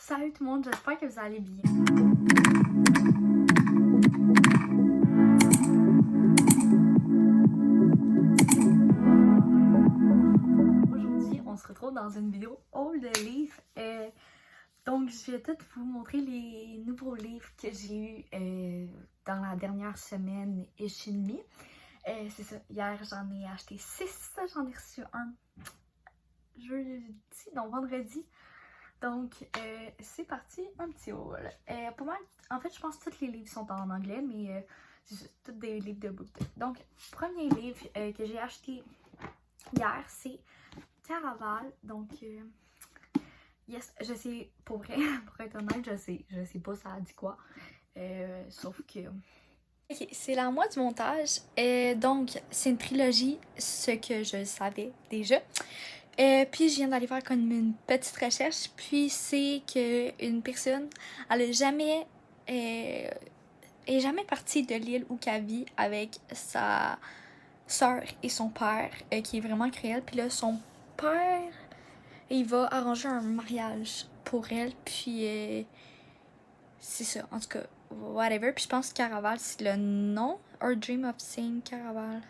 Salut tout le monde, j'espère que vous allez bien. Aujourd'hui, on se retrouve dans une vidéo haul de livres. Donc, je vais tout vous montrer les nouveaux livres que j'ai eu dans la dernière semaine et demie. C'est ça, hier j'en ai acheté 6, j'en ai reçu un jeudi, non vendredi. Donc, c'est parti, un petit haul. Pour moi, en fait, je pense que tous les livres sont en anglais, mais c'est tous des livres de BookTok. Donc, premier livre que j'ai acheté hier, c'est Caraval. Donc, yes, je sais, pour vrai, pour être honnête, je sais pas ça dit quoi. Sauf que... Ok, c'est la moitié du montage. Donc, c'est une trilogie, ce que je savais déjà. Puis je viens d'aller faire comme une petite recherche, puis c'est qu'une personne, elle est jamais partie de l'île où qu'elle vit avec sa soeur et son père, qui est vraiment cruel. Puis là, son père, il va arranger un mariage pour elle, puis c'est ça, en tout cas, whatever. Puis je pense que Caraval, c'est le nom, Or Dream of Seeing Caraval.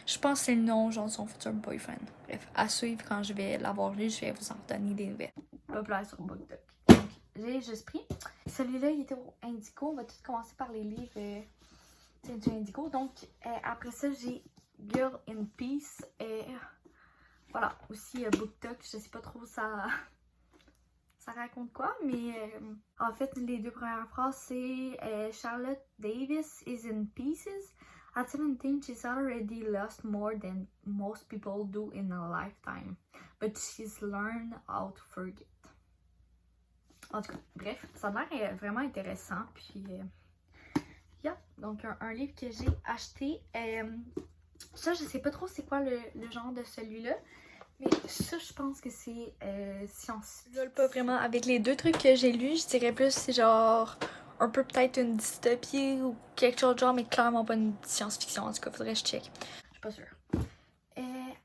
Je pense que c'est le nom, genre, de son futur boyfriend. Bref, à suivre quand je vais l'avoir lu, je vais vous en redonner des nouvelles. Populaire sur BookTok. Donc, j'ai juste pris. Celui-là, il était au Indigo. On va tout commencer par les livres du Indigo. Donc, après ça, j'ai Girl in Peace. Voilà, aussi BookTok. Je sais pas trop ça raconte quoi, mais en fait, les deux premières phrases, c'est Charlotte Davis is in pieces. At 17, she's already lost more than most people do in a lifetime, but she's learned how to forget. En tout cas, bref, ça a l'air vraiment intéressant. Puis, yeah, donc un livre que j'ai acheté. Ça, je sais pas trop c'est quoi le genre de celui-là. Mais ça, je pense que c'est science. Je pas vraiment. Avec les deux trucs que j'ai lus, je dirais plus c'est genre un peu peut-être une dystopie ou quelque chose de genre, mais clairement pas une science-fiction. En tout cas, faudrait que je check. Je suis pas sûre.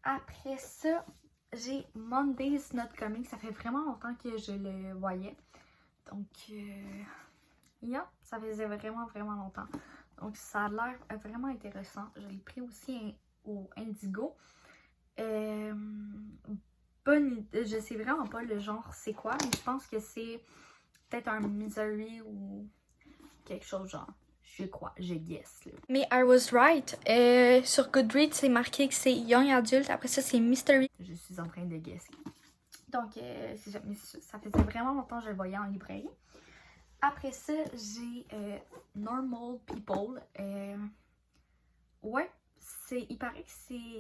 Après ça, j'ai Monday's Not Coming. Ça fait vraiment longtemps que je le voyais. Donc, yeah, ça faisait vraiment longtemps. Donc, ça a l'air vraiment intéressant. Je l'ai pris aussi au Indigo. Bonne idée. Je sais vraiment pas le genre c'est quoi, mais je pense que c'est peut-être un Misery ou quelque chose genre. Je crois, je guess. Là. Mais I was right. Sur Goodreads, c'est marqué que c'est Young Adult. Après ça, c'est Mystery. Je suis en train de guesser. Donc, c'est ça. Mais ça faisait vraiment longtemps que je le voyais en librairie. Après ça, j'ai Normal People. Ouais, il paraît que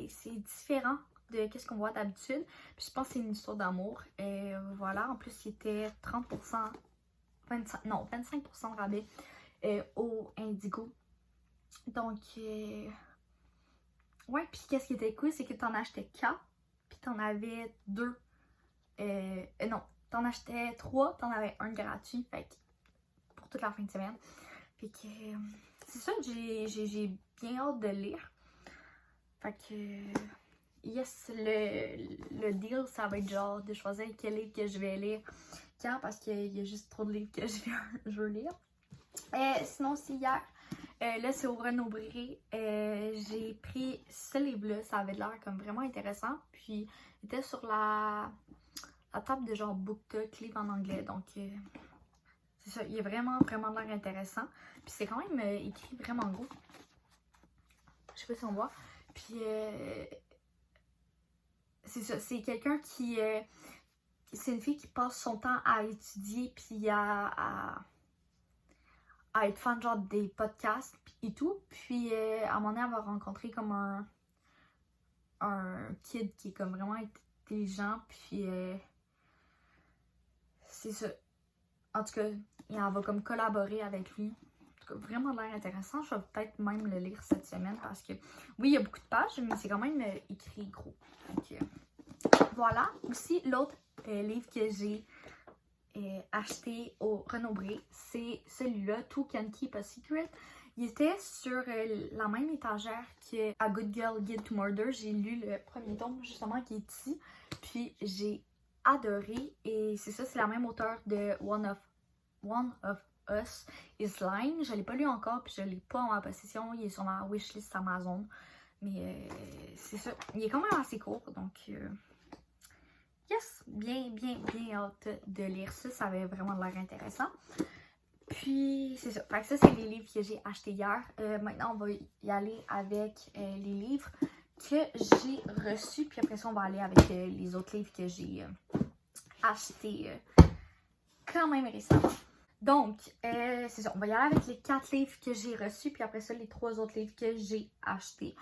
c'est différent de qu'est-ce qu'on voit d'habitude. Puis je pense que c'est une histoire d'amour. Voilà, en plus, il était 30%, 25% de rabais au Indigo. Donc, ouais, puis qu'est-ce qui était cool, c'est que t'en achetais 4, puis t'en avais 2. Non, t'en achetais 3, t'en avais un gratuit, fait que pour toute la fin de semaine. Fait que c'est ça que j'ai bien hâte de lire. Fait que yes, le deal, ça va être genre de choisir quel livre que je vais lire quand, parce qu'il y a juste trop de livres que je veux lire. Sinon, aussi hier, là c'est au Renaud-Bré, j'ai pris ce livre-là, ça avait l'air comme vraiment intéressant, puis il était sur la table de genre BookTok, livre en anglais, donc c'est ça, il est vraiment l'air intéressant, puis c'est quand même écrit vraiment gros, je sais pas si on voit, puis c'est ça, c'est quelqu'un qui c'est une fille qui passe son temps à étudier puis à être fan genre des podcasts et tout. Puis à un moment donné, elle va rencontrer comme un kid qui est comme vraiment intelligent. Puis c'est ça. En tout cas, elle va comme collaborer avec lui. En tout cas, vraiment l'air intéressant. Je vais peut-être même le lire cette semaine parce que oui, il y a beaucoup de pages, mais c'est quand même écrit gros. Donc voilà. Aussi, l'autre livre que j'ai acheté au Renaud-Bré, c'est celui-là, Two Can Keep a Secret. Il était sur la même étagère que A Good Girl Guide to Murder. J'ai lu le premier tome justement qui est ici, puis j'ai adoré. Et c'est ça, c'est la même auteure de One of Us is Lying. Je ne l'ai pas lu encore, puis je ne l'ai pas en ma possession. Il est sur ma wishlist Amazon. Mais c'est ça. Il est quand même assez court, donc yes, bien hâte de lire ça. Ça avait vraiment l'air intéressant. Puis c'est ça. Fait que ça, c'est les livres que j'ai achetés hier. Maintenant, on va y aller avec les livres que j'ai reçus. Puis après ça, on va aller avec les autres livres que j'ai achetés quand même récemment. Donc, c'est ça. On va y aller avec les 4 livres que j'ai reçus. Puis après ça, les 3 autres livres que j'ai achetés.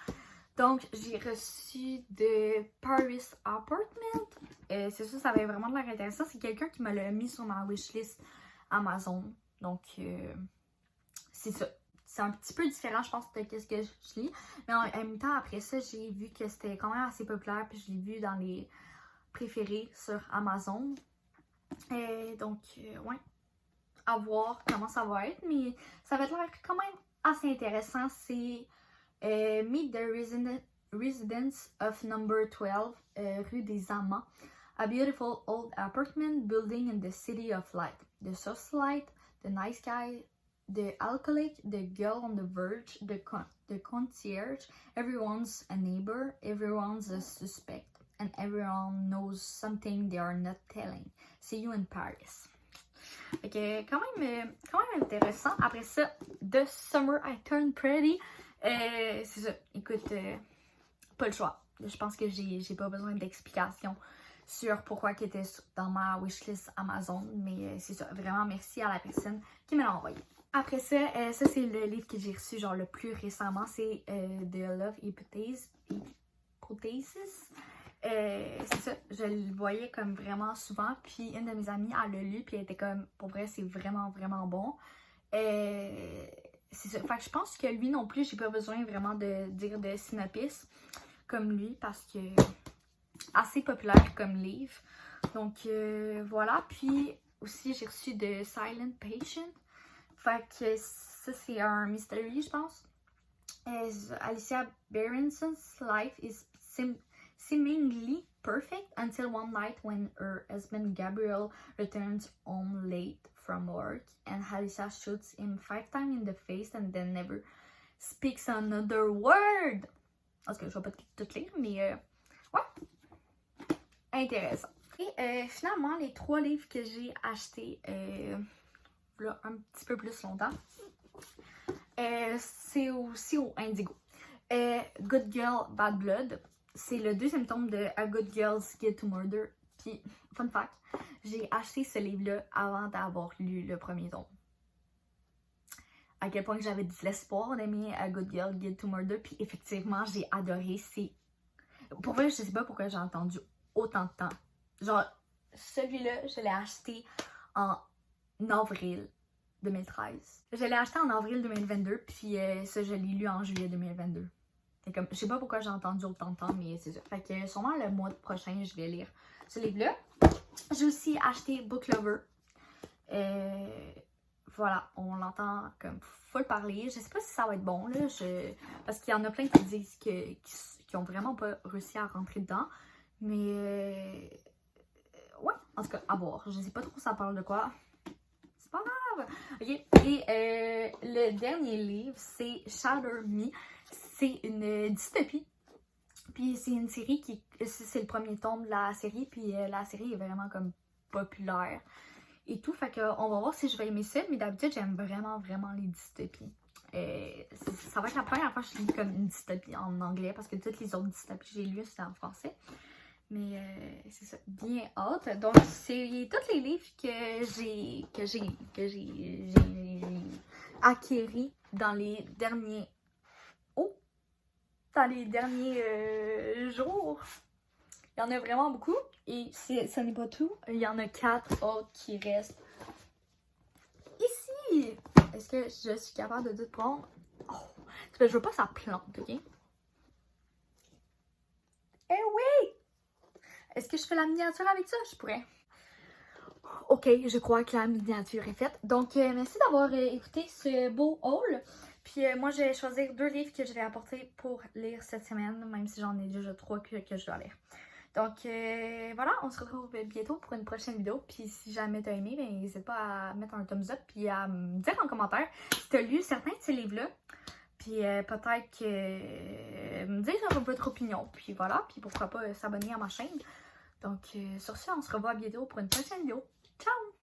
Donc, j'ai reçu de Paris Apartment. C'est ça, ça avait vraiment l'air intéressant. C'est quelqu'un qui me l'a mis sur ma wishlist Amazon. Donc, c'est ça. C'est un petit peu différent, je pense, de ce que je lis. Mais en même temps, après ça, j'ai vu que c'était quand même assez populaire. Puis je l'ai vu dans les préférés sur Amazon. Donc, ouais. À voir comment ça va être. Mais ça va être l'air quand même assez intéressant. C'est Meet the Residence of Number 12, rue des Amants. A beautiful old apartment building in the city of light. The socialite, the nice guy, the alcoholic, the girl on the verge, the concierge. Everyone's a neighbor, everyone's a suspect, and everyone knows something they are not telling. See you in Paris. Ok, quand même intéressant. Après ça, The Summer I Turned Pretty. C'est ça. Écoute, pas le choix. Je pense que j'ai pas besoin d'explication sur pourquoi il était dans ma wishlist Amazon. Mais c'est ça. Vraiment, merci à la personne qui me l'a envoyé. Après ça, ça c'est le livre que j'ai reçu genre le plus récemment. C'est The Love Hypothesis. C'est ça, je le voyais comme vraiment souvent. Puis une de mes amies, elle l'a lu. Puis elle était comme, pour vrai, c'est vraiment bon. C'est ça. Fait que je pense que lui non plus, j'ai pas besoin vraiment de dire de synopsis comme lui parce que assez populaire comme livre. Donc voilà. Puis aussi, j'ai reçu de Silent Patient. Fait que ça, c'est un mystery, je pense. Alicia Berenson's life is seemingly perfect until one night when her husband Gabriel returns home late from work and Alicia shoots him 5 times in the face and then never speaks another word. Parce que je vais pas tout lire, mais ouais, intéressant. Et finalement, les 3 livres que j'ai achetés là, un petit peu plus longtemps, c'est aussi au Indigo. Good Girl, Bad Blood. C'est le 2e tome de A Good Girl's Guide to Murder. Puis, fun fact, j'ai acheté ce livre-là avant d'avoir lu le 1er tome. À quel point j'avais de l'espoir d'aimer A Good Girl's Guide to Murder. Puis effectivement, j'ai adoré. Pour vrai, je sais pas pourquoi j'ai attendu autant de temps. Genre, celui-là, je l'ai acheté en avril 2013. Je l'ai acheté en avril 2022. Puis ça, je l'ai lu en juillet 2022. Comme, je sais pas pourquoi j'ai entendu autant de temps, mais c'est ça. Fait que sûrement le mois prochain, je vais lire ce livre-là. J'ai aussi acheté Book Lover. Voilà, on l'entend comme full parler. Je sais pas si ça va être bon, là. Parce qu'il y en a plein qui disent qu'ils ont vraiment pas réussi à rentrer dedans. Mais ouais, en tout cas, à voir. Je sais pas trop ça parle de quoi. C'est pas grave. Ok. Et le dernier livre, c'est Shatter Me. C'est une dystopie. Puis c'est une série c'est le 1er tome de la série. Puis la série est vraiment comme populaire. Et tout. Fait qu'on va voir si je vais aimer ça. Mais d'habitude, j'aime vraiment les dystopies. Ça va être la première fois que je lis comme une dystopie en anglais. Parce que toutes les autres dystopies que j'ai lues, c'était en français. Mais c'est ça, bien hâte. Donc, c'est tous les livres que j'ai acquéris dans les derniers jours. Il y en a vraiment beaucoup. Et ce n'est pas tout. Il y en a 4 autres qui restent ici. Est-ce que je suis capable de tout prendre? Oh, je veux pas que ça plante, ok? Eh oui! Est-ce que je fais la miniature avec ça? Je pourrais. Ok, je crois que la miniature est faite. Donc, merci d'avoir écouté ce beau haul. Puis moi, je vais choisir 2 livres que je vais apporter pour lire cette semaine, même si j'en ai déjà 3 que je dois lire. Donc voilà, on se retrouve bientôt pour une prochaine vidéo. Puis si jamais t'as aimé, ben n'hésite pas à mettre un thumbs up puis à me dire en commentaire si t'as lu certains de ces livres-là. Puis peut-être que me dire votre opinion. Puis voilà, puis pourquoi pas s'abonner à ma chaîne. Donc sur ce, on se revoit bientôt pour une prochaine vidéo. Ciao!